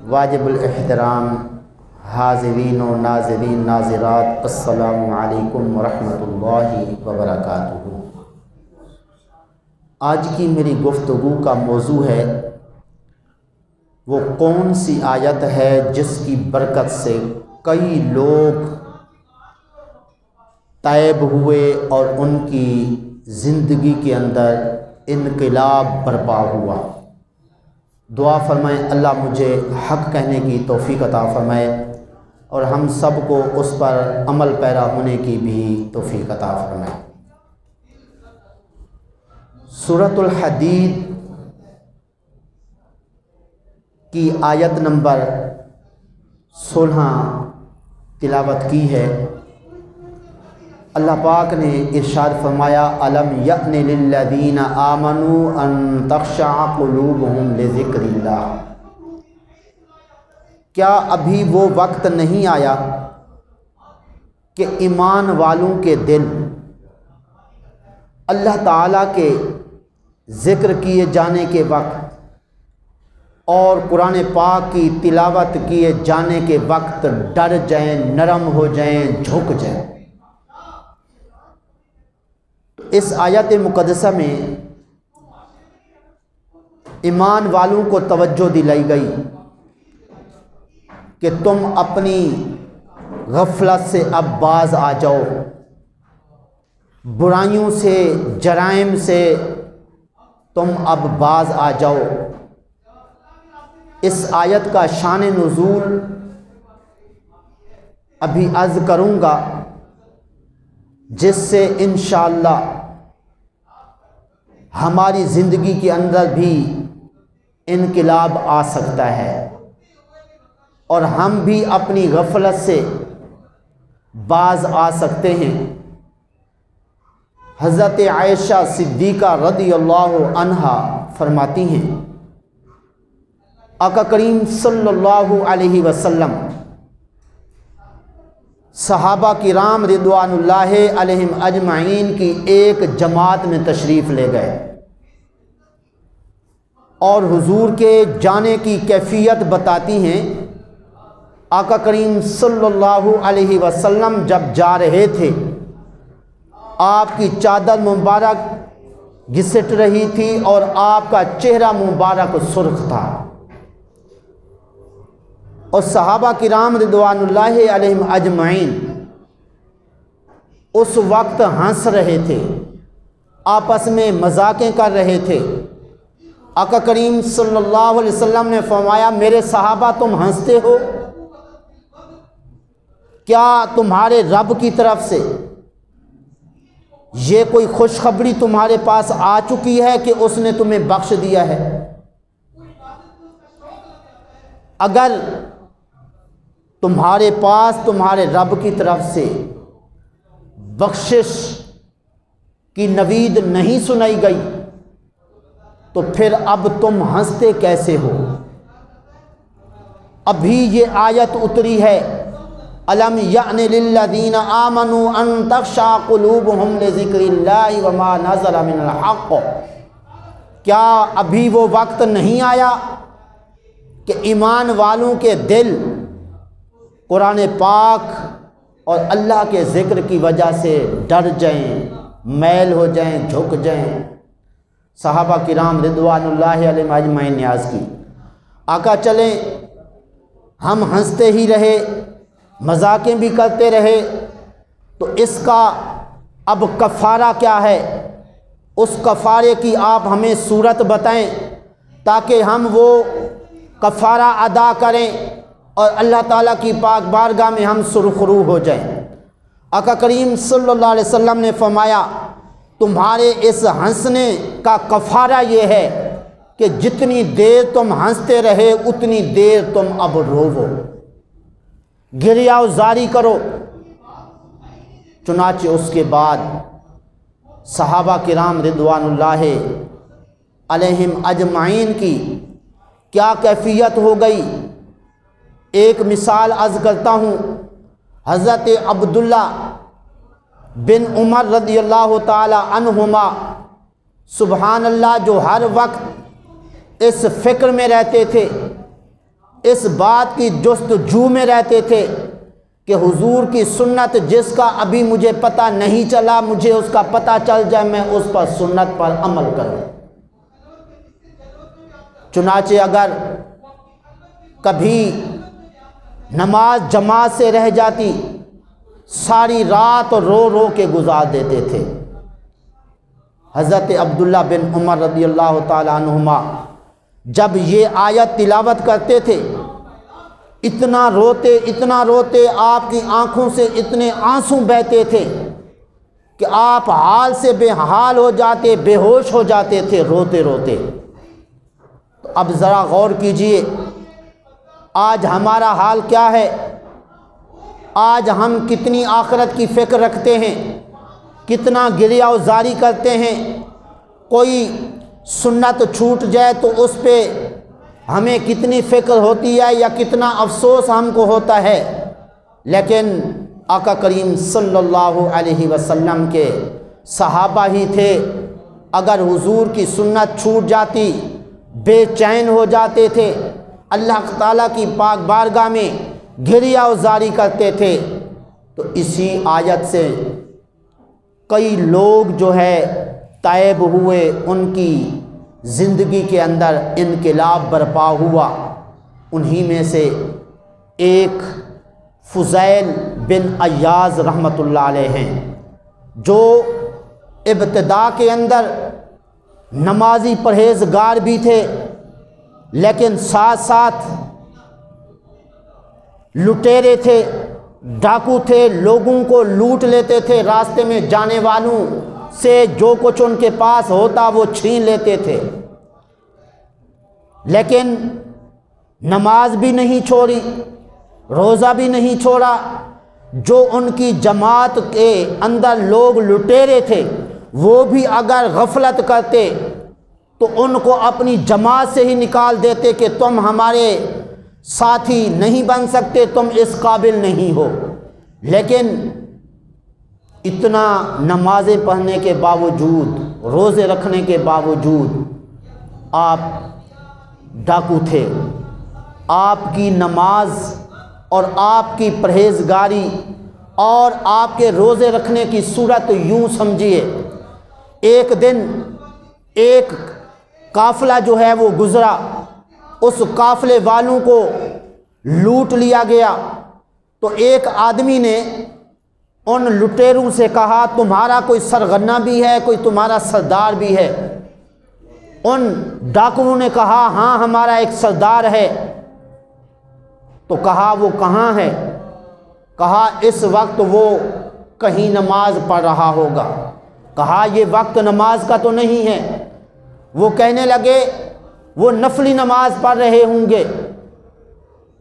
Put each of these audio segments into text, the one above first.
واجب الاحترام حاضرین و ناظرین ناظرات، السلام علیکم ورحمۃ اللہ وبرکاتہ۔ آج کی میری گفتگو کا موضوع ہے وہ کون سی آیت ہے جس کی برکت سے کئی لوگ تائب ہوئے اور ان کی زندگی کے اندر انقلاب برپا ہوا۔ دعا فرمائیں اللہ مجھے حق کہنے کی توفیق عطا فرمائے اور ہم سب کو اس پر عمل پیرا ہونے کی بھی توفیق عطا فرمائے۔ سورۃ الحدید کی آیت نمبر 16 تلاوت کی ہے۔ اللہ پاک نے ارشاد فرمایا الم یأن للذین آمنوا ان تخشع قلوبہم لذکر اللہ، کیا ابھی وہ وقت نہیں آیا کہ ایمان والوں کے دل اللہ تعالیٰ کے ذکر کیے جانے کے وقت اور قرآن پاک کی تلاوت کیے جانے کے وقت ڈر جائیں، نرم ہو جائیں، جھک جائیں؟ اس آیت مقدسہ میں ایمان والوں کو توجہ دلائی گئی کہ تم اپنی غفلت سے اب باز آ جاؤ، برائیوں سے، جرائم سے تم اب باز آ جاؤ۔ اس آیت کا شان نزول ابھی عرض کروں گا، جس سے انشاءاللہ ہماری زندگی کے اندر بھی انقلاب آ سکتا ہے اور ہم بھی اپنی غفلت سے باز آ سکتے ہیں۔ حضرت عائشہ صدیقہ رضی اللہ عنہا فرماتی ہیں آقا کریم صلی اللہ علیہ وسلم صحابہ کرام رضوان اللہ علیہم اجمعین کی ایک جماعت میں تشریف لے گئے اور حضور کے جانے کی کیفیت بتاتی ہیں۔ آقا کریم صلی اللہ علیہ وسلم جب جا رہے تھے آپ کی چادر مبارک گھسٹ رہی تھی اور آپ کا چہرہ مبارک سرخ تھا، اور صحابہ کرام رضوان اللہ علیہم اجمعین اس وقت ہنس رہے تھے، آپس میں مذاقیں کر رہے تھے۔ آقا کریم صلی اللہ علیہ وسلم نے فرمایا میرے صحابہ تم ہنستے ہو، کیا تمہارے رب کی طرف سے یہ کوئی خوشخبری تمہارے پاس آ چکی ہے کہ اس نے تمہیں بخش دیا ہے؟ اگر تمہارے پاس تمہارے رب کی طرف سے بخشش کی نوید نہیں سنائی گئی تو پھر اب تم ہنستے کیسے ہو؟ ابھی یہ آیت اتری ہے الم یأن للذین آمنوا ان تخشع قلوبہم لذکر اللہ وما نزل من الحق، کیا ابھی وہ وقت نہیں آیا کہ ایمان والوں کے دل قرآن پاک اور اللہ کے ذکر کی وجہ سے ڈر جائیں، میل ہو جائیں، جھک جائیں؟ صحابہ کرام رضوان اللہ علیہم اجمعین نے عرض کی آقا چلیں، ہم ہنستے ہی رہے، مذاقیں بھی کرتے رہے، تو اس کا اب کفارہ کیا ہے؟ اس کفارے کی آپ ہمیں صورت بتائیں تاکہ ہم وہ کفارہ ادا کریں اور اللہ تعالیٰ کی پاک بارگاہ میں ہم سرخرو ہو جائیں۔ آقا کریم صلی اللہ علیہ وسلم نے فرمایا تمہارے اس ہنسنے کا کفارہ یہ ہے کہ جتنی دیر تم ہنستے رہے اتنی دیر تم اب روو، گریہ زاری کرو۔ چنانچہ اس کے بعد صحابہ کرام رضوان اللہ علیہم اجمعین کی کیا کیفیت ہو گئی؟ ایک مثال عرض کرتا ہوں۔ حضرت عبداللہ بن عمر رضی اللہ تعالی عنہما سبحان اللہ جو ہر وقت اس فکر میں رہتے تھے اس بات کی جستجو میں رہتے تھے کہ حضور کی سنت جس کا ابھی مجھے پتہ نہیں چلا، مجھے اس کا پتہ چل جائے، میں اس پر سنت پر عمل کروں۔ چنانچہ اگر کبھی نماز جماعت سے رہ جاتی، ساری رات رو رو کے گزار دیتے تھے۔ حضرت عبداللہ بن عمر رضی اللہ تعالی عنہما جب یہ آیت تلاوت کرتے تھے، اتنا روتے آپ کی آنکھوں سے اتنے آنسو بہتے تھے کہ آپ حال سے بے حال ہو جاتے، بے ہوش ہو جاتے تھے روتے روتے۔ تو اب ذرا غور کیجئے، آج ہمارا حال کیا ہے؟ آج ہم کتنی آخرت کی فکر رکھتے ہیں، کتنا گریہ و زاری کرتے ہیں۔ کوئی سنت چھوٹ جائے تو اس پہ ہمیں کتنی فکر ہوتی ہے یا کتنا افسوس ہم کو ہوتا ہے، لیکن آقا کریم صلی اللہ علیہ وسلم کے صحابہ ہی تھے، اگر حضور کی سنت چھوٹ جاتی بے چین ہو جاتے تھے، اللہ تعالیٰ کی پاک بارگاہ میں گریہ و زاری کرتے تھے۔ تو اسی آیت سے کئی لوگ جو ہے تائب ہوئے، ان کی زندگی کے اندر انقلاب برپا ہوا۔ انہی میں سے ایک فضیل بن عیاض رحمۃ اللہ علیہ ہیں، جو ابتدا کے اندر نمازی پرہیزگار بھی تھے، لیکن ساتھ ساتھ لٹیرے تھے، ڈاکو تھے، لوگوں کو لوٹ لیتے تھے، راستے میں جانے والوں سے جو کچھ ان کے پاس ہوتا وہ چھین لیتے تھے، لیکن نماز بھی نہیں چھوڑی، روزہ بھی نہیں چھوڑا۔ جو ان کی جماعت کے اندر لوگ لٹیرے تھے، وہ بھی اگر غفلت کرتے تو ان کو اپنی جماعت سے ہی نکال دیتے کہ تم ہمارے ساتھی نہیں بن سکتے، تم اس قابل نہیں ہو۔ لیکن اتنا نمازیں پڑھنے کے باوجود، روزے رکھنے کے باوجود آپ ڈاکو تھے۔ آپ کی نماز اور آپ کی پرہیزگاری اور آپ کے روزے رکھنے کی صورت یوں سمجھیے، ایک دن ایک قافلہ جو ہے وہ گزرا، اس قافلے والوں کو لوٹ لیا گیا، تو ایک آدمی نے ان لٹیروں سے کہا تمہارا کوئی سرغنہ بھی ہے، کوئی تمہارا سردار بھی ہے؟ ان ڈاکوؤں نے کہا ہاں ہمارا ایک سردار ہے۔ تو کہا وہ کہاں ہے؟ کہا اس وقت وہ کہیں نماز پڑھ رہا ہوگا۔ کہا یہ وقت نماز کا تو نہیں ہے۔ وہ کہنے لگے وہ نفلی نماز پڑھ رہے ہوں گے۔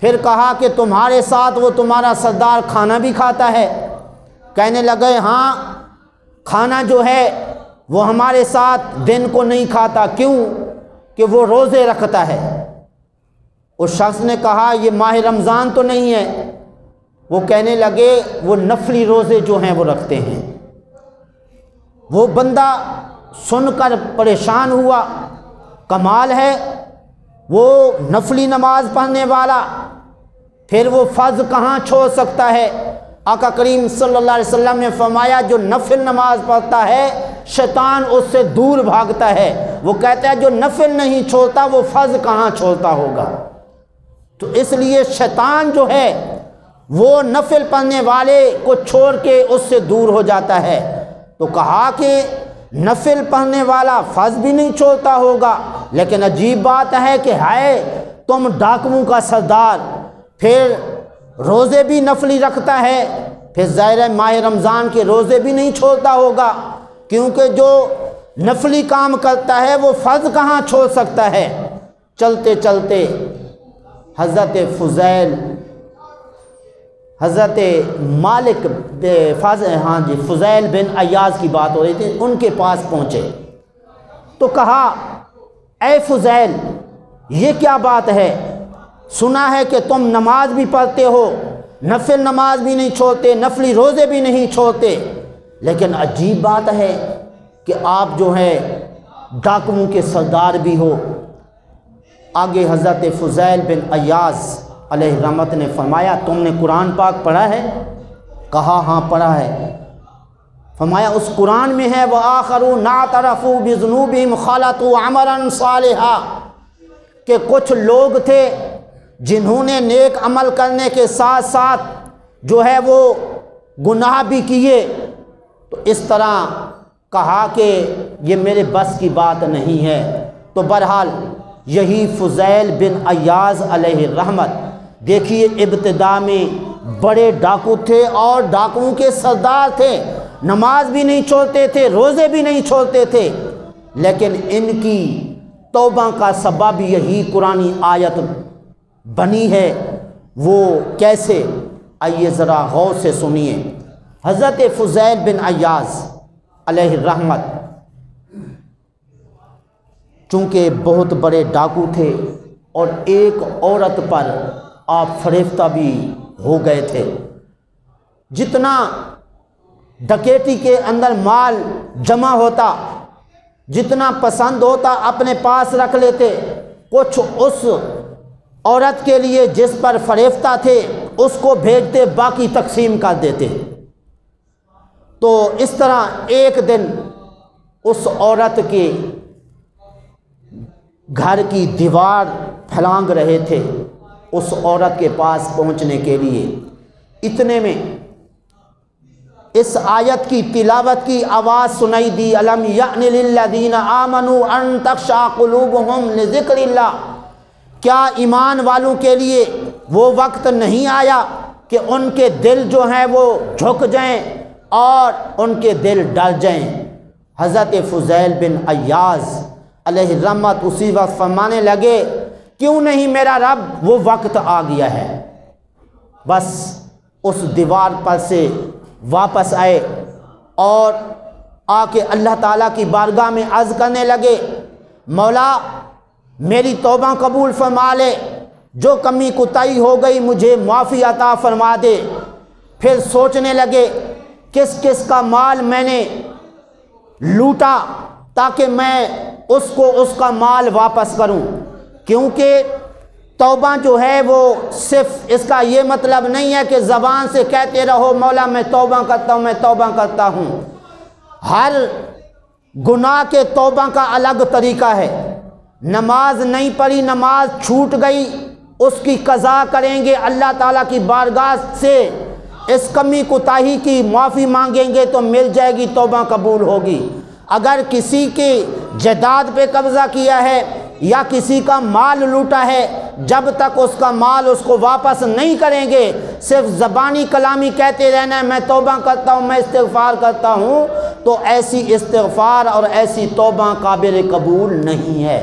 پھر کہا کہ تمہارے ساتھ وہ تمہارا سردار کھانا بھی کھاتا ہے؟ کہنے لگے ہاں کھانا جو ہے وہ ہمارے ساتھ دن کو نہیں کھاتا، کیوں کہ وہ روزے رکھتا ہے۔ اس شخص نے کہا یہ ماہ رمضان تو نہیں ہے؟ وہ کہنے لگے وہ نفلی روزے جو ہیں وہ رکھتے ہیں۔ وہ بندہ سن کر پریشان ہوا، کمال ہے، وہ نفلی نماز پڑھنے والا پھر وہ فرض کہاں چھوڑ سکتا ہے؟ آقا کریم صلی اللہ علیہ وسلم نے فرمایا جو نفل نماز پڑھتا ہے شیطان اس سے دور بھاگتا ہے۔ وہ کہتا ہے جو نفل نہیں چھوڑتا وہ فرض کہاں چھوڑتا ہوگا؟ تو اس لیے شیطان جو ہے وہ نفل پڑھنے والے کو چھوڑ کے اس سے دور ہو جاتا ہے۔ تو کہا کہ نفل پڑھنے والا فرض بھی نہیں چھوڑتا ہوگا، لیکن عجیب بات ہے کہ ہے تم ڈاکوؤں کا سردار، پھر روزے بھی نفلی رکھتا ہے، پھر ظاہر ماہ رمضان کے روزے بھی نہیں چھوڑتا ہوگا، کیونکہ جو نفلی کام کرتا ہے وہ فرض کہاں چھوڑ سکتا ہے؟ چلتے چلتے حضرت فضیل بن عیاض کی بات ہو رہی تھی، ان کے پاس پہنچے تو کہا اے فضیل یہ کیا بات ہے؟ سنا ہے کہ تم نماز بھی پڑھتے ہو، نفل نماز بھی نہیں چھوڑتے، نفلی روزے بھی نہیں چھوڑتے، لیکن عجیب بات ہے کہ آپ جو ہے ڈاکوؤں کے سردار بھی ہو۔ آگے حضرت فضیل بن عیاض علیہ رحمت نے فرمایا تم نے قرآن پاک پڑھا ہے؟ کہا ہاں پڑھا ہے۔ فرمایا اس قرآن میں ہے وَآخَرُونَ اعْتَرَفُوا بِذُنُوبِهِمْ خَلَطُوا عَمَلًا صَالِحًا، کہ کچھ لوگ تھے جنہوں نے نیک عمل کرنے کے ساتھ ساتھ جو ہے وہ گناہ بھی کیے، تو اس طرح کہا کہ یہ میرے بس کی بات نہیں ہے۔ تو بہرحال یہی فضیل بن عیاض علیہ رحمت، دیکھیے ابتدا میں بڑے ڈاکو تھے اور ڈاکوؤں کے سردار تھے، نماز بھی نہیں چھوڑتے تھے، روزے بھی نہیں چھوڑتے تھے، لیکن ان کی توبہ کا سبب یہی قرآنی آیت بنی ہے۔ وہ کیسے؟ آئیے ذرا غور سے سنیے۔ حضرت فضیل بن عیاض علیہ رحمت چونکہ بہت بڑے ڈاکو تھے اور ایک عورت پر آپ فریفتہ بھی ہو گئے تھے، جتنا ڈکیتی کے اندر مال جمع ہوتا، جتنا پسند ہوتا اپنے پاس رکھ لیتے، کچھ اس عورت کے لیے جس پر فریفتہ تھے اس کو بھیجتے، باقی تقسیم کر دیتے۔ تو اس طرح ایک دن اس عورت کے گھر کی دیوار پھلانگ رہے تھے اس عورت کے پاس پہنچنے کے لیے، اتنے میں اس آیت کی تلاوت کی آواز سنائی دی، الم یعن للذین آمنوا ان تخشع قلوبہم لذکر اللہ، کیا ایمان والوں کے لیے وہ وقت نہیں آیا کہ ان کے دل جو ہیں وہ جھک جائیں اور ان کے دل ڈر جائیں۔ حضرت فضیل بن عیاض علیہ رحمت اسی وقت فرمانے لگے کیوں نہیں میرا رب، وہ وقت آ گیا ہے۔ بس اس دیوار پر سے واپس آئے اور آ کے اللہ تعالیٰ کی بارگاہ میں عرض کرنے لگے مولا میری توبہ قبول فرما لے، جو کمی کوتاہی ہو گئی مجھے معافی عطا فرما دے۔ پھر سوچنے لگے کس کس کا مال میں نے لوٹا تاکہ میں اس کو اس کا مال واپس کروں، کیونکہ توبہ جو ہے وہ صرف اس کا یہ مطلب نہیں ہے کہ زبان سے کہتے رہو مولا میں توبہ کرتا ہوں، میں توبہ کرتا ہوں۔ ہر گناہ کے توبہ کا الگ طریقہ ہے۔ نماز نہیں پڑھی، نماز چھوٹ گئی، اس کی قضا کریں گے، اللہ تعالیٰ کی بارگاہ سے اس کمی کوتاہی کی معافی مانگیں گے تو مل جائے گی، توبہ قبول ہوگی۔ اگر کسی کی جائیداد پہ قبضہ کیا ہے یا کسی کا مال لوٹا ہے، جب تک اس کا مال اس کو واپس نہیں کریں گے، صرف زبانی کلامی کہتے رہنا ہے میں توبہ کرتا ہوں، میں استغفار کرتا ہوں، تو ایسی استغفار اور ایسی توبہ قابل قبول نہیں ہے۔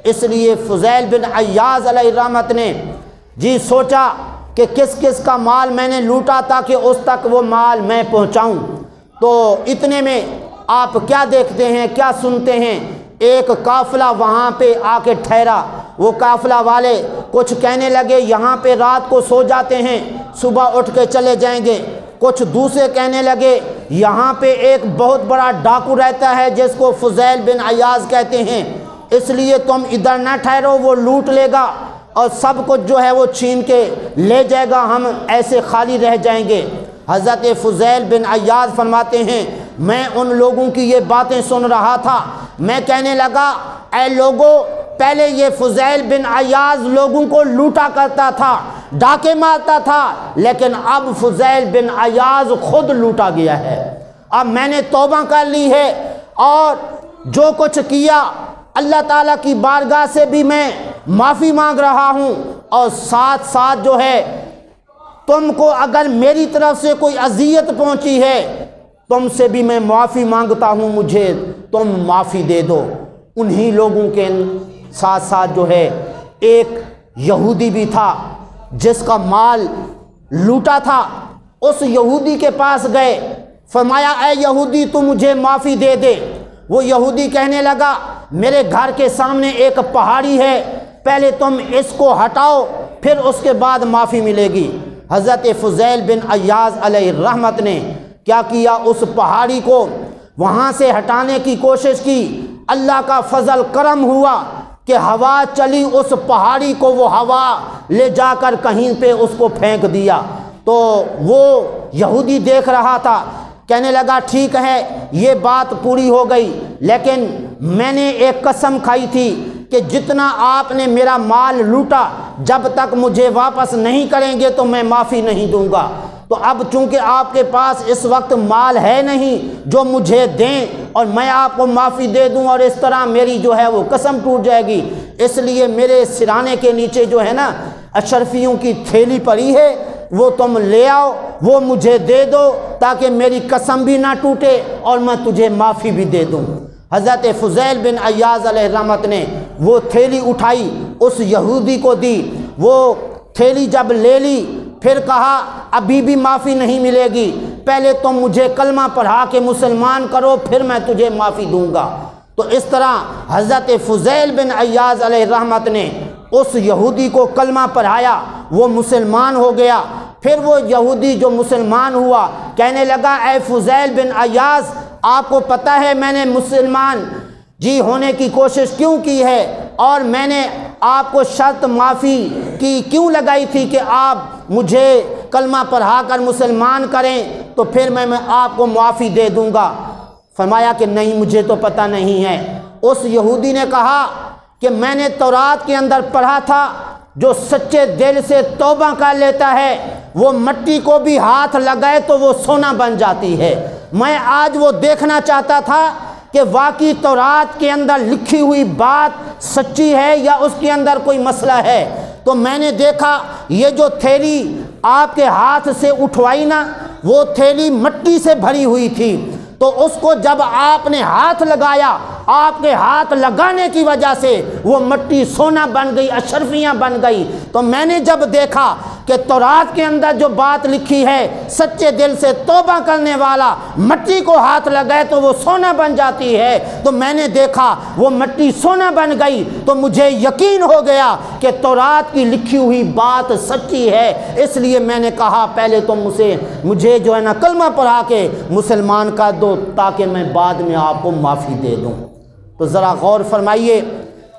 اس لیے فضیل بن عیاض علیہ رحمت نے سوچا کہ کس کس کا مال میں نے لوٹا تاکہ اس تک وہ مال میں پہنچاؤں۔ تو اتنے میں آپ کیا دیکھتے ہیں، کیا سنتے ہیں، ایک قافلہ وہاں پہ آ کے ٹھہرا۔ وہ قافلہ والے کچھ کہنے لگے یہاں پہ رات کو سو جاتے ہیں، صبح اٹھ کے چلے جائیں گے۔ کچھ دوسرے کہنے لگے یہاں پہ ایک بہت بڑا ڈاکو رہتا ہے جس کو فضیل بن عیاض کہتے ہیں، اس لیے تم ادھر نہ ٹھہرو، وہ لوٹ لے گا اور سب کچھ جو ہے وہ چھین کے لے جائے گا، ہم ایسے خالی رہ جائیں گے۔ حضرت فضیل بن عیاض فرماتے ہیں میں ان لوگوں کی یہ باتیں سن رہا تھا، میں کہنے لگا اے لوگو، پہلے یہ فضیل بن عیاض لوگوں کو لوٹا کرتا تھا، ڈاکے مارتا تھا، لیکن اب فضیل بن عیاض خود لوٹا گیا ہے۔ اب میں نے توبہ کر لی ہے اور جو کچھ کیا اللہ تعالیٰ کی بارگاہ سے بھی میں معافی مانگ رہا ہوں، اور ساتھ ساتھ جو ہے تم کو اگر میری طرف سے کوئی اذیت پہنچی ہے تم سے بھی میں معافی مانگتا ہوں، مجھے تم معافی دے دو۔ انہی لوگوں کے ساتھ ساتھ جو ہے ایک یہودی بھی تھا جس کا مال لوٹا تھا، اس یہودی کے پاس گئے، فرمایا اے یہودی تو مجھے معافی دے دے۔ وہ یہودی کہنے لگا میرے گھر کے سامنے ایک پہاڑی ہے، پہلے تم اس کو ہٹاؤ پھر اس کے بعد معافی ملے گی۔ حضرت فضیل بن عیاض علیہ رحمت نے کیا کیا، اس پہاڑی کو وہاں سے ہٹانے کی کوشش کی۔ اللہ کا فضل کرم ہوا کہ ہوا چلی اس پہاڑی کو وہ ہوا لے جا کر کہیں پہ اس کو پھینک دیا۔ تو وہ یہودی دیکھ رہا تھا، کہنے لگا ٹھیک ہے یہ بات پوری ہو گئی، لیکن میں نے ایک قسم کھائی تھی کہ جتنا آپ نے میرا مال لوٹا جب تک مجھے واپس نہیں کریں گے تو میں معافی نہیں دوں گا۔ تو اب چونکہ آپ کے پاس اس وقت مال ہے نہیں جو مجھے دیں اور میں آپ کو معافی دے دوں اور اس طرح میری جو ہے وہ قسم ٹوٹ جائے گی، اس لیے میرے سرانے کے نیچے جو ہے نا اشرفیوں کی تھیلی پڑی ہے وہ تم لے آؤ، وہ مجھے دے دو تاکہ میری قسم بھی نہ ٹوٹے اور میں تجھے معافی بھی دے دوں۔ حضرت فضیل بن عیاض علیہ الرحمت نے وہ تھیلی اٹھائی اس یہودی کو دی، وہ تھیلی جب لے لی پھر کہا ابھی بھی معافی نہیں ملے گی، پہلے تم مجھے کلمہ پڑھا کے مسلمان کرو پھر میں تجھے معافی دوں گا۔ تو اس طرح حضرت فضیل بن عیاض علیہ الرحمت نے اس یہودی کو کلمہ پڑھایا، وہ مسلمان ہو گیا۔ پھر وہ یہودی جو مسلمان ہوا کہنے لگا اے فضیل بن عیاض آپ کو پتہ ہے میں نے مسلمان ہونے کی کوشش کیوں کی ہے اور میں نے آپ کو شرط معافی کی کیوں لگائی تھی کہ آپ مجھے کلمہ پڑھا کر مسلمان کریں تو پھر میں آپ کو معافی دے دوں گا۔ فرمایا کہ نہیں مجھے تو پتہ نہیں ہے۔ اس یہودی نے کہا کہ میں نے تورات کے اندر پڑھا تھا جو سچے دل سے توبہ کر لیتا ہے وہ مٹی کو بھی ہاتھ لگائے تو وہ سونا بن جاتی ہے۔ میں آج وہ دیکھنا چاہتا تھا کہ واقعی تورات کے اندر لکھی ہوئی بات سچی ہے یا اس کے اندر کوئی مسئلہ ہے۔ تو میں نے دیکھا یہ جو تھیلی آپ کے ہاتھ سے اٹھوائی نا وہ تھیلی مٹی سے بھری ہوئی تھی، تو اس کو جب آپ نے ہاتھ لگایا آپ کے ہاتھ لگانے کی وجہ سے وہ مٹی سونا بن گئی، اشرفیاں بن گئی۔ تو میں نے جب دیکھا کہ تورات کے اندر جو بات لکھی ہے سچے دل سے توبہ کرنے والا مٹی کو ہاتھ لگائے تو وہ سونا بن جاتی ہے، تو میں نے دیکھا وہ مٹی سونا بن گئی تو مجھے یقین ہو گیا کہ تورات کی لکھی ہوئی بات سچی ہے۔ اس لیے میں نے کہا پہلے تو مجھے جو ہے نا کلمہ پڑھا کے مسلمان کر دو تاکہ میں بعد میں آپ کو معافی دے دوں۔ تو ذرا غور فرمائیے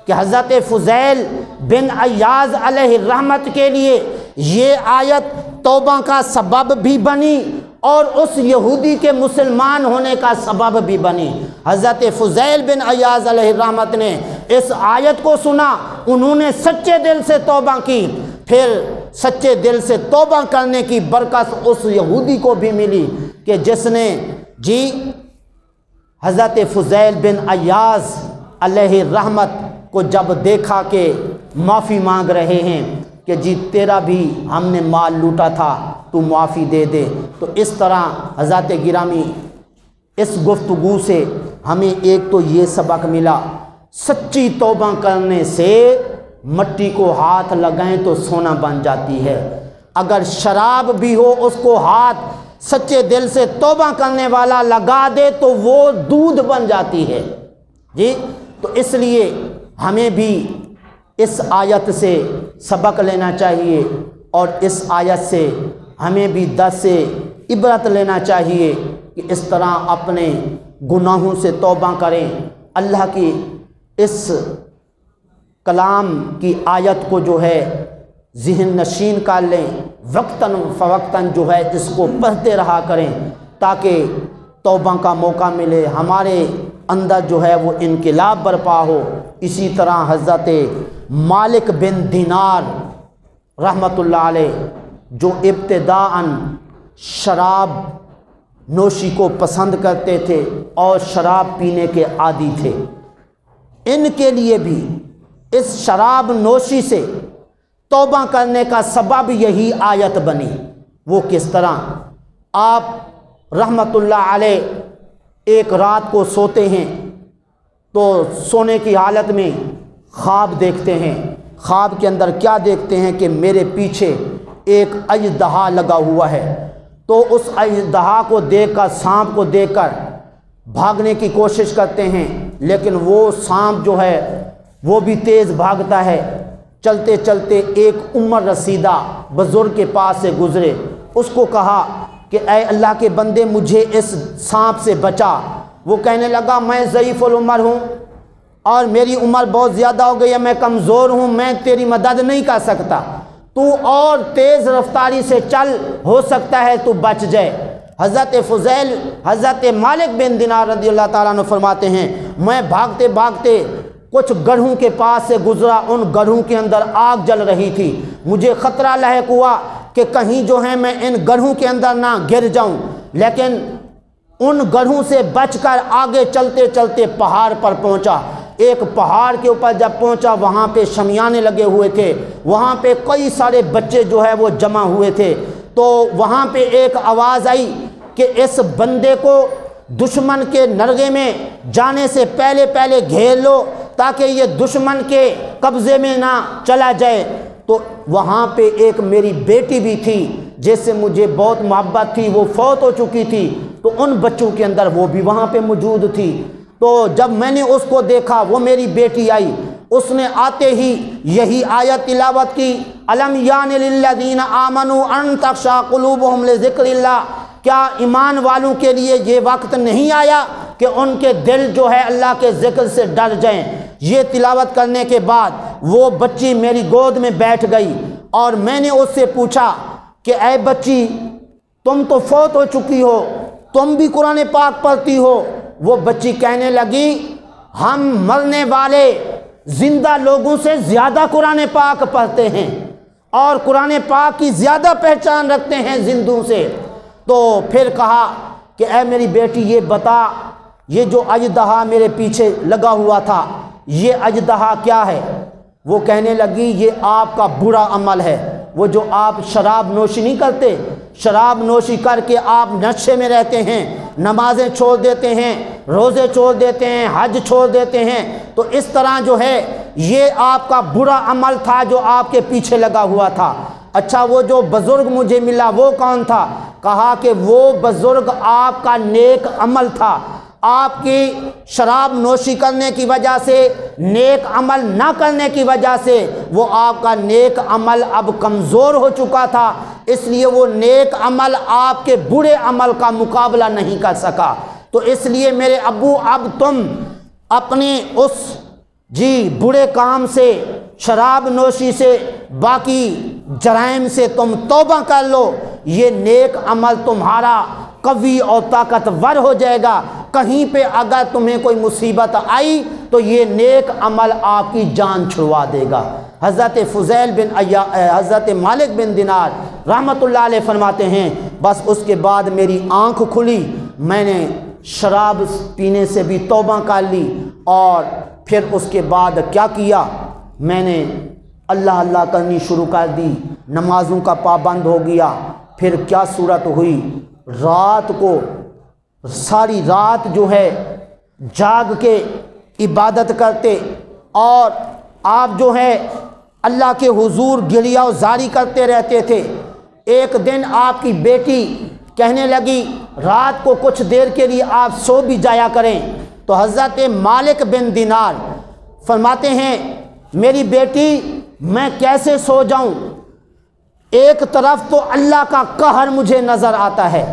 کہ حضرت فضیل بن عیاض علیہ الرحمت کے لیے یہ آیت توبہ کا سبب بھی بنی اور اس یہودی کے مسلمان ہونے کا سبب بھی بنی۔ حضرت فضیل بن عیاض علیہ الرحمت نے اس آیت کو سنا، انہوں نے سچے دل سے توبہ کی، پھر سچے دل سے توبہ کرنے کی برکت اس یہودی کو بھی ملی کہ جس نے حضرت فضیل بن عیاض علیہ الرحمت کو جب دیکھا کہ معافی مانگ رہے ہیں کہ تیرا بھی ہم نے مال لوٹا تھا تو معافی دے دے۔ تو اس طرح حضرات گرامی اس گفتگو سے ہمیں ایک تو یہ سبق ملا، سچی توبہ کرنے سے مٹی کو ہاتھ لگائیں تو سونا بن جاتی ہے۔ اگر شراب بھی ہو اس کو ہاتھ سچے دل سے توبہ کرنے والا لگا دے تو وہ دودھ بن جاتی ہے۔ تو اس لیے ہمیں بھی اس آیت سے سبق لینا چاہیے اور اس آیت سے ہمیں بھی درس عبرت لینا چاہیے کہ اس طرح اپنے گناہوں سے توبہ کریں، اللہ کی اس کلام کی آیت کو جو ہے ذہن نشین کر لیں، وقتاً فوقتاً جو ہے اس کو پڑھتے رہا کریں تاکہ توبہ کا موقع ملے، ہمارے اندر جو ہے وہ انقلاب برپا ہو۔ اسی طرح حضرت مالک بن دینار رحمۃ اللہ علیہ جو ابتداءً شراب نوشی کو پسند کرتے تھے اور شراب پینے کے عادی تھے، ان کے لیے بھی اس شراب نوشی سے توبہ کرنے کا سبب یہی آیت بنی۔ وہ کس طرح؟ آپ رحمت اللہ علیہ ایک رات کو سوتے ہیں تو سونے کی حالت میں خواب دیکھتے ہیں۔ خواب کے اندر کیا دیکھتے ہیں کہ میرے پیچھے ایک اژدہا لگا ہوا ہے، تو اس اژدہا کو دیکھ کر، سانپ کو دیکھ کر بھاگنے کی کوشش کرتے ہیں، لیکن وہ سانپ جو ہے وہ بھی تیز بھاگتا ہے۔ چلتے چلتے ایک عمر رسیدہ بزرگ کے پاس سے گزرے، اس کو کہا کہ اے اللہ کے بندے مجھے اس سانپ سے بچا۔ وہ کہنے لگا میں ضعیف العمر ہوں، اور میری عمر بہت زیادہ ہو گئی ہے، میں کمزور ہوں، میں تیری مدد نہیں کر سکتا، تو اور تیز رفتاری سے چل، ہو سکتا ہے تو بچ جائے۔ حضرت فضیل حضرت مالک بن دینار رضی اللہ تعالیٰ عنہ فرماتے ہیں میں بھاگتے بھاگتے کچھ گڑھوں کے پاس سے گزرا، ان گڑھوں کے اندر آگ جل رہی تھی، مجھے خطرہ لاحق ہوا کہ کہیں جو ہے میں ان گڑھوں کے اندر نہ گر جاؤں، لیکن ان گڑھوں سے بچ کر آگے چلتے چلتے پہاڑ پر پہنچا۔ ایک پہاڑ کے اوپر جب پہنچا وہاں پہ شمیانے لگے ہوئے تھے، وہاں پہ کئی سارے بچے جو ہے وہ جمع ہوئے تھے، تو وہاں پہ ایک آواز آئی کہ اس بندے کو دشمن کے نرغے میں جانے سے پہلے پہلے گھیر لو تاکہ یہ دشمن کے قبضے میں نہ چلا جائے۔ تو وہاں پہ ایک میری بیٹی بھی تھی جس سے مجھے بہت محبت تھی، وہ فوت ہو چکی تھی، تو ان بچوں کے اندر وہ بھی وہاں پہ موجود تھی۔ تو جب میں نے اس کو دیکھا، وہ میری بیٹی آئی، اس نے آتے ہی یہی آیت تلاوت کی، الم یان للذین آمنوا ان تخشع قلوبہم لذکر اللہ، کیا ایمان والوں کے لیے یہ وقت نہیں آیا کہ ان کے دل جو ہے اللہ کے ذکر سے ڈر جائیں۔ یہ تلاوت کرنے کے بعد وہ بچی میری گود میں بیٹھ گئی اور میں نے اس سے پوچھا کہ اے بچی، تم تو فوت ہو چکی ہو، تم بھی قرآن پاک پڑھتی ہو؟ وہ بچی کہنے لگی ہم مرنے والے زندہ لوگوں سے زیادہ قرآن پاک پڑھتے ہیں اور قرآن پاک کی زیادہ پہچان رکھتے ہیں زندوں سے۔ تو پھر کہا کہ اے میری بیٹی یہ بتا، یہ جو اژدہا میرے پیچھے لگا ہوا تھا یہ اژدہا کیا ہے؟ وہ کہنے لگی یہ آپ کا برا عمل ہے، وہ جو آپ شراب نوشی نہیں کرتے، شراب نوشی کر کے آپ نشے میں رہتے ہیں، نمازیں چھوڑ دیتے ہیں، روزے چھوڑ دیتے ہیں، حج چھوڑ دیتے ہیں، تو اس طرح جو ہے یہ آپ کا برا عمل تھا جو آپ کے پیچھے لگا ہوا تھا۔ اچھا وہ جو بزرگ مجھے ملا وہ کون تھا؟ کہا کہ وہ بزرگ آپ کا نیک عمل تھا، آپ کی شراب نوشی کرنے کی وجہ سے، نیک عمل نہ کرنے کی وجہ سے وہ آپ کا نیک عمل اب کمزور ہو چکا تھا، اس لیے وہ نیک عمل آپ کے برے عمل کا مقابلہ نہیں کر سکا۔ تو اس لیے میرے ابو اب تم اپنے اس برے کام سے، شراب نوشی سے، باقی جرائم سے تم توبہ کر لو، یہ نیک عمل تمہارا قوی اور طاقتور ہو جائے گا، کہیں پہ اگر تمہیں کوئی مصیبت آئی تو یہ نیک عمل آپ کی جان چھڑوا دے گا۔ حضرت فضیل حضرت مالک بن دینار رحمت اللہ علیہ فرماتے ہیں بس اس کے بعد میری آنکھ کھلی، میں نے شراب پینے سے بھی توبہ کر لی، اور پھر اس کے بعد کیا کیا، میں نے اللہ اللہ کرنی شروع کر دی، نمازوں کا پابند ہو گیا۔ پھر کیا صورت ہوئی، رات کو ساری رات جو ہے جاگ کے عبادت کرتے، اور آپ جو ہے اللہ کے حضور گریہ و زاری کرتے رہتے تھے۔ ایک دن آپ کی بیٹی کہنے لگی رات کو کچھ دیر کے لیے آپ سو بھی جایا کریں، تو حضرت مالک بن دینار فرماتے ہیں میری بیٹی میں کیسے سو جاؤں، ایک طرف تو اللہ کا قہر مجھے نظر آتا ہے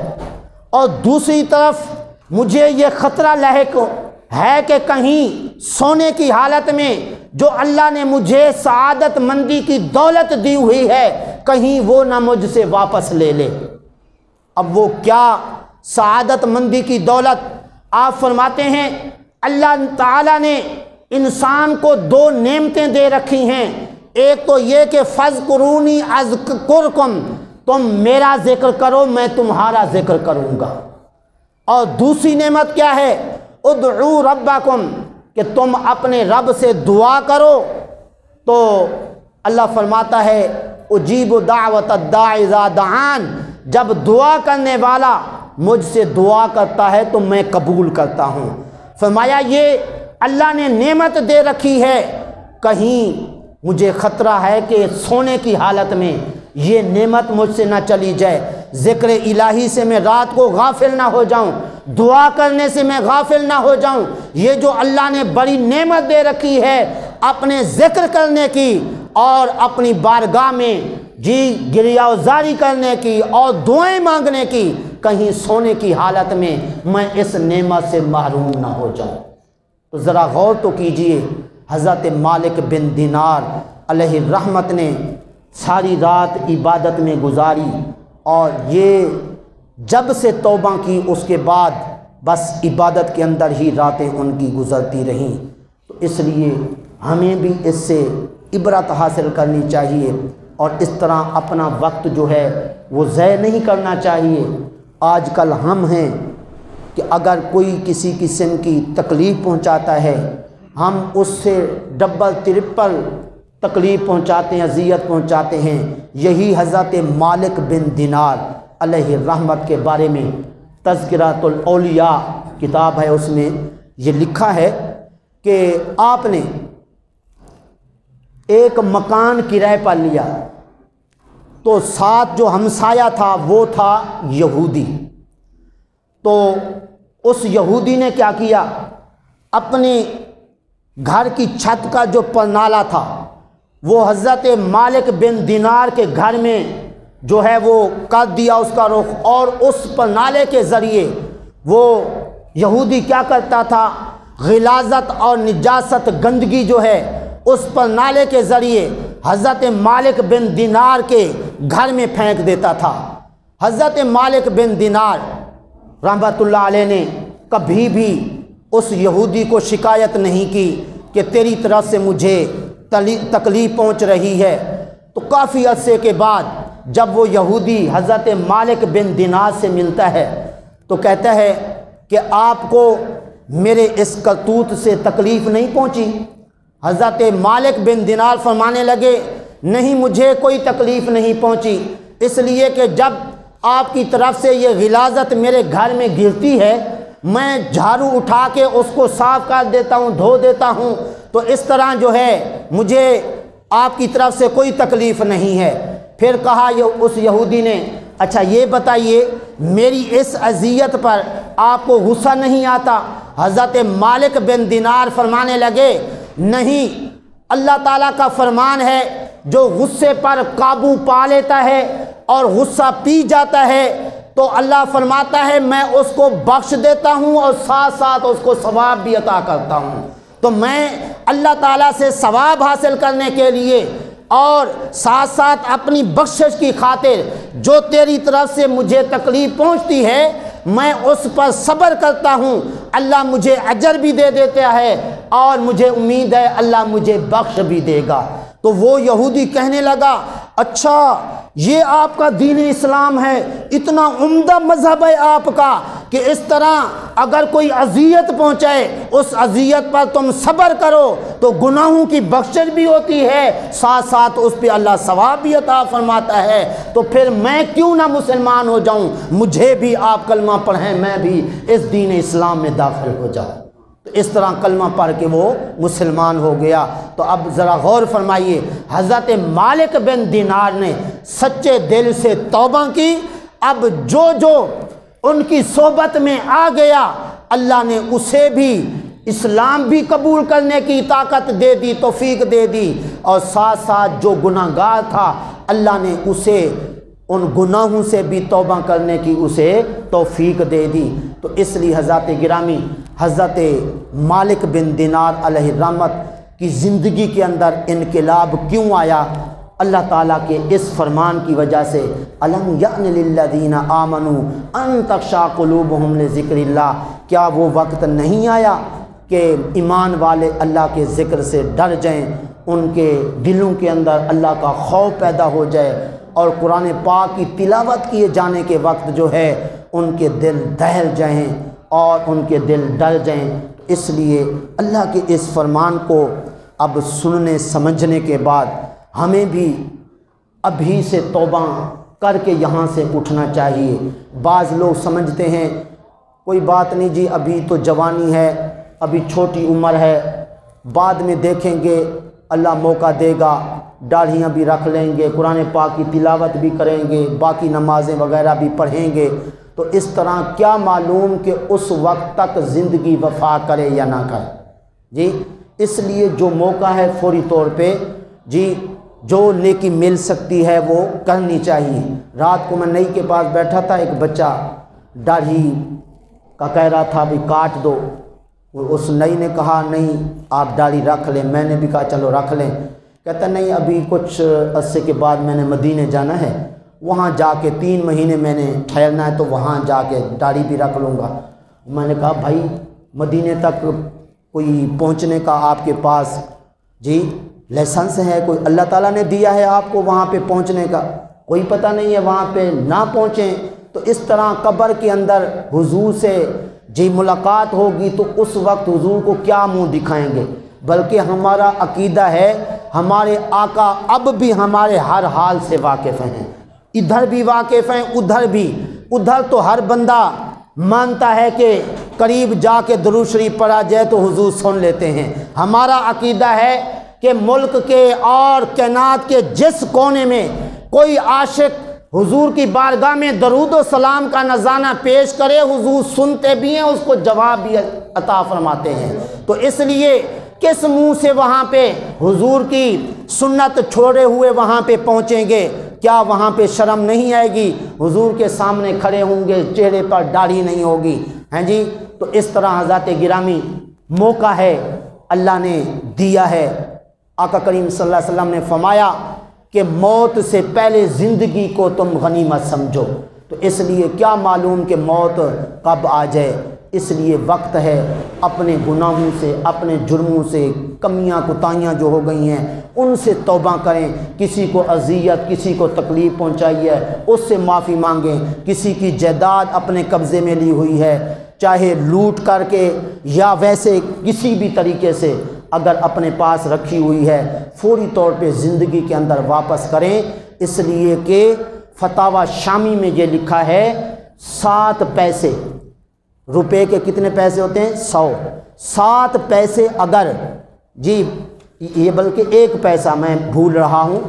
اور دوسری طرف مجھے یہ خطرہ لاحق ہے کہ کہیں سونے کی حالت میں جو اللہ نے مجھے سعادت مندی کی دولت دی ہوئی ہے کہیں وہ نہ مجھ سے واپس لے لے۔ اب وہ کیا سعادت مندی کی دولت؟ آپ فرماتے ہیں اللہ تعالیٰ نے انسان کو دو نعمتیں دے رکھی ہیں، ایک تو یہ کہ فَاذْكُرُونِي أَذْكُرْكُمْ، تم میرا ذکر کرو میں تمہارا ذکر کروں گا، اور دوسری نعمت کیا ہے، ادعوا ربکم، کہ تم اپنے رب سے دعا کرو۔ تو اللہ فرماتا ہے اجیب دعوت الداع اذا دعان، جب دعا کرنے والا مجھ سے دعا کرتا ہے تو میں قبول کرتا ہوں۔ فرمایا یہ اللہ نے نعمت دے رکھی ہے، کہیں مجھے خطرہ ہے کہ سونے کی حالت میں یہ نعمت مجھ سے نہ چلی جائے، ذکر الہی سے میں رات کو غافل نہ ہو جاؤں، دعا کرنے سے میں غافل نہ ہو جاؤں۔ یہ جو اللہ نے بڑی نعمت دے رکھی ہے اپنے ذکر کرنے کی اور اپنی بارگاہ میں گریہ وزاری کرنے کی اور دعائیں مانگنے کی، کہیں سونے کی حالت میں میں اس نعمت سے محروم نہ ہو جاؤں۔ تو ذرا غور تو کیجئے، حضرت مالک بن دینار علیہ الرحمت نے ساری رات عبادت میں گزاری، اور یہ جب سے توبہ کی اس کے بعد بس عبادت کے اندر ہی راتیں ان کی گزرتی رہیں۔ تو اس لیے ہمیں بھی اس سے عبرت حاصل کرنی چاہیے، اور اس طرح اپنا وقت جو ہے وہ ضائع نہیں کرنا چاہیے۔ آج کل ہم ہیں کہ اگر کوئی کسی قسم کی تکلیف پہنچاتا ہے، ہم اس سے ڈبل ٹرپل تکلیف پہنچاتے ہیں، اذیت پہنچاتے ہیں۔ یہی حضرت مالک بن دینار علیہ الرحمت کے بارے میں تذکرۃ الاولیاء کتاب ہے، اس میں یہ لکھا ہے کہ آپ نے ایک مکان کرائے پر لیا، تو ساتھ جو ہمسایہ تھا وہ تھا یہودی۔ تو اس یہودی نے کیا کیا، اپنے گھر کی چھت کا جو پرنالہ تھا وہ حضرت مالک بن دینار کے گھر میں جو ہے وہ کر دیا اس کا رخ، اور اس پرنالے کے ذریعے وہ یہودی کیا کرتا تھا، غلاظت اور نجاست گندگی جو ہے اس پرنالے کے ذریعے حضرت مالک بن دینار کے گھر میں پھینک دیتا تھا۔ حضرت مالک بن دینار رحمۃ اللہ علیہ نے کبھی بھی اس یہودی کو شکایت نہیں کی کہ تیری طرف سے مجھے تکلیف پہنچ رہی ہے۔ تو کافی عرصے کے بعد جب وہ یہودی حضرت مالک بن دینار سے ملتا ہے تو کہتا ہے کہ آپ کو میرے اس کرتوت سے تکلیف نہیں پہنچی؟ حضرت مالک بن دینار فرمانے لگے نہیں، مجھے کوئی تکلیف نہیں پہنچی، اس لیے کہ جب آپ کی طرف سے یہ غلاظت میرے گھر میں گرتی ہے، میں جھاڑو اٹھا کے اس کو صاف کر دیتا ہوں، دھو دیتا ہوں، تو اس طرح جو ہے مجھے آپ کی طرف سے کوئی تکلیف نہیں ہے۔ پھر کہا اس یہودی نے اچھا یہ بتائیے میری اس اذیت پر آپ کو غصہ نہیں آتا؟ حضرت مالک بن دینار فرمانے لگے نہیں، اللہ تعالیٰ کا فرمان ہے جو غصے پر قابو پا لیتا ہے اور غصہ پی جاتا ہے تو اللہ فرماتا ہے میں اس کو بخش دیتا ہوں اور ساتھ ساتھ اس کو ثواب بھی عطا کرتا ہوں۔ تو میں اللہ تعالیٰ سے ثواب حاصل کرنے کے لیے اور ساتھ ساتھ اپنی بخشش کی خاطر جو تیری طرف سے مجھے تکلیف پہنچتی ہے میں اس پر صبر کرتا ہوں، اللہ مجھے اجر بھی دے دیتا ہے اور مجھے امید ہے اللہ مجھے بخش بھی دے گا۔ تو وہ یہودی کہنے لگا اچھا یہ آپ کا دین اسلام ہے، اتنا عمدہ مذہب ہے آپ کا کہ اس طرح اگر کوئی اذیت پہنچائے اس اذیت پر تم صبر کرو تو گناہوں کی بخشش بھی ہوتی ہے، ساتھ ساتھ اس پہ اللہ ثواب بھی عطا فرماتا ہے، تو پھر میں کیوں نہ مسلمان ہو جاؤں، مجھے بھی آپ کلمہ پڑھیں، میں بھی اس دین اسلام میں داخل ہو جاؤں۔ تو اس طرح کلمہ پڑھ کے وہ مسلمان ہو گیا۔ تو اب ذرا غور فرمائیے، حضرت مالک بن دینار نے سچے دل سے توبہ کی، اب جو جو ان کی صحبت میں آ گیا اللہ نے اسے بھی اسلام بھی قبول کرنے کی طاقت دے دی، توفیق دے دی، اور ساتھ ساتھ جو گناہ گار تھا اللہ نے اسے ان گناہوں سے بھی توبہ کرنے کی اسے توفیق دے دی۔ تو اس لیے حضرت گرامی حضرت مالک بن دینار علیہ الرحمت کی زندگی کے اندر انقلاب کیوں آیا؟ اللہ تعالیٰ کے اس فرمان کی وجہ سے الم یأن للذین آمنوا ان تخشع قلوبہم لذکر اللہ، کیا وہ وقت نہیں آیا کہ ایمان والے اللہ کے ذکر سے ڈر جائیں، ان کے دلوں کے اندر اللہ کا خوف پیدا ہو جائے، اور قرآن پاک کی تلاوت کیے جانے کے وقت جو ہے ان کے دل دہل جائیں اور ان کے دل ڈر جائیں۔ اس لیے اللہ کے اس فرمان کو اب سننے سمجھنے کے بعد ہمیں بھی ابھی سے توبہ کر کے یہاں سے اٹھنا چاہیے۔ بعض لوگ سمجھتے ہیں کوئی بات نہیں جی، ابھی تو جوانی ہے، ابھی چھوٹی عمر ہے، بعد میں دیکھیں گے اللہ موقع دے گا، داڑھیاں بھی رکھ لیں گے، قرآن پاک کی تلاوت بھی کریں گے، باقی نمازیں وغیرہ بھی پڑھیں گے۔ تو اس طرح کیا معلوم کہ اس وقت تک زندگی وفا کرے یا نہ کرے جی۔ اس لیے جو موقع ہے فوری طور پہ جی جو نیکی مل سکتی ہے وہ کرنی چاہیے۔ رات کو میں نئی کے پاس بیٹھا تھا، ایک بچہ داڑھی کا کہہ رہا تھا بھی کاٹ دو، اس نئی نے کہا نہیں آپ داڑھی رکھ لیں، میں نے بھی کہا چلو رکھ لیں، کہتا نہیں ابھی کچھ عرصے کے بعد میں نے مدینے جانا ہے، وہاں جا کے 3 مہینے میں نے ٹھہرنا ہے، تو وہاں جا کے داڑھی بھی رکھ لوں گا۔ میں نے کہا بھائی مدینے تک کوئی پہنچنے کا آپ کے پاس جی لائسنس ہے، کوئی اللہ تعالیٰ نے دیا ہے آپ کو وہاں پہ پہنچنے کا؟ کوئی پتہ نہیں ہے، وہاں پہ نہ پہنچیں تو اس طرح قبر کے اندر حضور سے جی ملاقات ہوگی تو اس وقت حضور کو کیا منہ دکھائیں گے؟ بلکہ ہمارا عقیدہ ہے ہمارے آقا اب بھی ہمارے ہر حال سے واقف ہیں، ادھر بھی واقف ہیں ادھر بھی۔ ادھر تو ہر بندہ مانتا ہے کہ قریب جا کے درود شریف پڑھا جائے تو حضور سن لیتے ہیں۔ ہمارا عقیدہ ہے کہ ملک کے اور کائنات کے جس کونے میں کوئی عاشق حضور کی بارگاہ میں درود و سلام کا نذرانہ پیش کرے، حضور سنتے بھی ہیں، اس کو جواب بھی عطا فرماتے ہیں۔ تو اس لیے کس منہ سے وہاں پہ حضور کی سنت چھوڑے ہوئے وہاں پہ پہنچیں گے؟ کیا وہاں پہ شرم نہیں آئے گی؟ حضور کے سامنے کھڑے ہوں گے، چہرے پر داڑھی نہیں ہوگی، ہیں جی؟ تو اس طرح حضرات گرامی موقع ہے اللہ نے دیا ہے۔ آقا کریم صلی اللہ علیہ وسلم نے فرمایا کہ موت سے پہلے زندگی کو تم غنیمت سمجھو، تو اس لیے کیا معلوم کہ موت کب آ جائے، اس لیے وقت ہے اپنے گناہوں سے، اپنے جرموں سے، کمیاں کوتاہیاں جو ہو گئی ہیں ان سے توبہ کریں۔ کسی کو اذیت، کسی کو تکلیف پہنچائی ہے اس سے معافی مانگیں۔ کسی کی جائیداد اپنے قبضے میں لی ہوئی ہے، چاہے لوٹ کر کے یا ویسے کسی بھی طریقے سے اگر اپنے پاس رکھی ہوئی ہے، فوری طور پہ زندگی کے اندر واپس کریں، اس لیے کہ فتاوی شامی میں یہ لکھا ہے 7 پیسے، روپے کے کتنے پیسے ہوتے ہیں؟ 100۔ 7 پیسے اگر جی یہ بلکہ 1 پیسہ میں بھول رہا ہوں،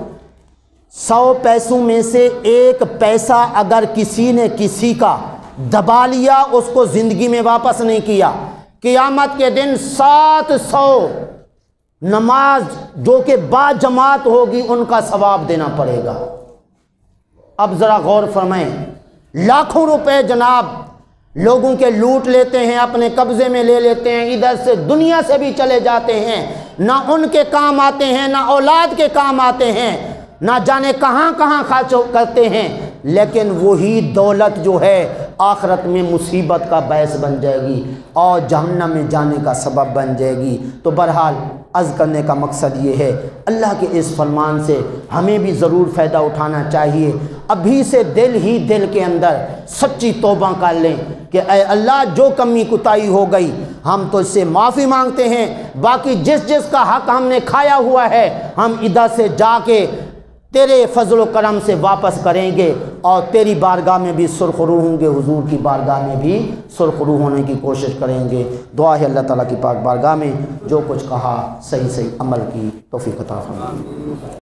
100 پیسوں میں سے 1 پیسہ اگر کسی نے کسی کا دبا لیا، اس کو زندگی میں واپس نہیں کیا، قیامت کے دن 700 نماز جو کہ با جماعت ہوگی ان کا ثواب دینا پڑے گا۔ اب ذرا غور فرمائیں، لاکھوں روپے جناب لوگوں کے لوٹ لیتے ہیں، اپنے قبضے میں لے لیتے ہیں، ادھر سے دنیا سے بھی چلے جاتے ہیں، نہ ان کے کام آتے ہیں، نہ اولاد کے کام آتے ہیں، نہ جانے کہاں کہاں خرچ کرتے ہیں، لیکن وہی دولت جو ہے آخرت میں مصیبت کا باعث بن جائے گی اور جہنم میں جانے کا سبب بن جائے گی۔ تو بہرحال عرض کرنے کا مقصد یہ ہے اللہ کے اس فرمان سے ہمیں بھی ضرور فائدہ اٹھانا چاہیے۔ ابھی سے دل ہی دل کے اندر سچی توبہ کر لیں کہ اے اللہ جو کمی کوتاہی ہو گئی ہم تو اس سے معافی مانگتے ہیں، باقی جس جس کا حق ہم نے کھایا ہوا ہے ہم ادھر سے جا کے تیرے فضل و کرم سے واپس کریں گے اور تیری بارگاہ میں بھی سرخرو ہوں گے، حضور کی بارگاہ میں بھی سرخرو ہونے کی کوشش کریں گے۔ دعا ہے اللہ تعالیٰ کی پاک بارگاہ میں جو کچھ کہا صحیح عمل کی توفیق عطا فرمائے۔